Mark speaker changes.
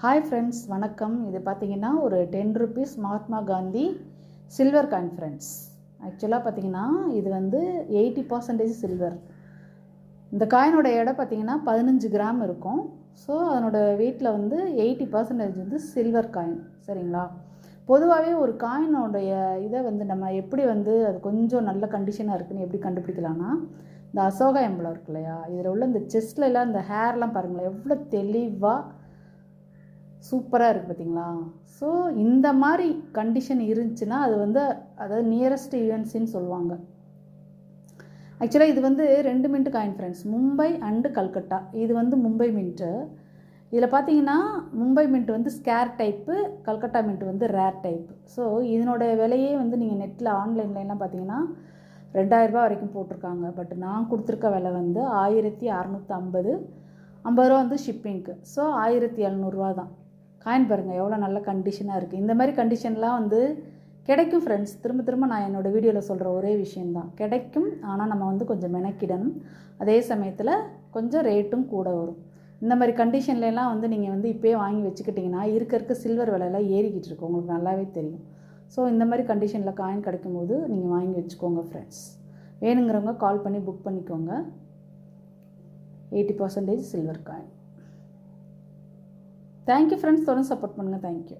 Speaker 1: Hi friends, வணக்கம். இது பார்த்தீங்கன்னா ஒரு 10 rupees Mahatma Gandhi silver coin friends. ஆக்சுவலாக பார்த்தீங்கன்னா இது வந்து 80% சில்வர். இந்த காயினோட எடை பார்த்தீங்கன்னா 15 கிராம் இருக்கும். ஸோ அதனோட வெயிட்டில் வந்து 80% வந்து சில்வர் காயின். சரிங்களா? பொதுவாகவே ஒரு காயினோடைய இதை வந்து நம்ம எப்படி வந்து அது கொஞ்சம் நல்ல கண்டிஷனாக இருக்குதுன்னு எப்படி கண்டுபிடிக்கலாம்னா, இந்த அசோகா எம்பளம் இருக்கு இல்லையா, இதில் உள்ள இந்த செஸ்ட்லலாம் இந்த ஹேர்லாம் பாருங்களேன் எவ்வளோ தெளிவாக சூப்பராக இருக்குது பார்த்தீங்களா? ஸோ இந்த மாதிரி கண்டிஷன் இருந்துச்சுன்னா அது வந்து அதாவது நியரஸ்ட் ஈவெண்ட்ஸுன்னு சொல்லுவாங்க. ஆக்சுவலாக இது வந்து 2 mint coin friends, Mumbai and Calcutta. இது வந்து மும்பை மின்ட்டு. இதில் பார்த்தீங்கன்னா மும்பை மின்ட் வந்து ஸ்கேர் டைப்பு, கல்கட்டா மின்ட் வந்து ரேர் டைப்பு. ஸோ இதனோட விலையே வந்து நீங்கள் நெட்டில் ஆன்லைன்லாம் பார்த்தீங்கன்னா 2000 ரூபா வரைக்கும் போட்டிருக்காங்க. பட் நான் கொடுத்துருக்க விலை வந்து 1650, 50 ரூபா வந்து ஷிப்பிங்க்கு. ஸோ 1700 தான். காயின் பாருங்கள் எவ்வளோ நல்ல கண்டிஷனாக இருக்குது. இந்த மாதிரி கண்டிஷன்லாம் வந்து கிடைக்கும் ஃப்ரெண்ட்ஸ். திரும்ப திரும்ப நான் என்னோடய வீடியோவில் சொல்கிற ஒரே விஷயந்தான், கிடைக்கும். ஆனால் நம்ம வந்து கொஞ்சம் மெனக்கிடணும். அதே சமயத்தில் கொஞ்சம் ரேட்டும் கூட வரும். இந்த மாதிரி கண்டிஷன்லாம் வந்து நீங்கள் வந்து இப்போயே வாங்கி வச்சுக்கிட்டிங்கன்னா இருக்க சில்வர் விலையெல்லாம் ஏறிக்கிட்டு இருக்கு, உங்களுக்கு நல்லாவே தெரியும். ஸோ இந்த மாதிரி கண்டிஷனில் காயின் கிடைக்கும்போது நீங்கள் வாங்கி வச்சுக்கோங்க ஃப்ரெண்ட்ஸ். வேணுங்கிறவங்க கால் பண்ணி புக் பண்ணிக்கோங்க. 80% சில்வர் காயின். தேங்க்யூ ஃப்ரெண்ட்ஸ், தொடர்ந்து சப்போர்ட் பண்ணுங்கள். தேங்க்யூ.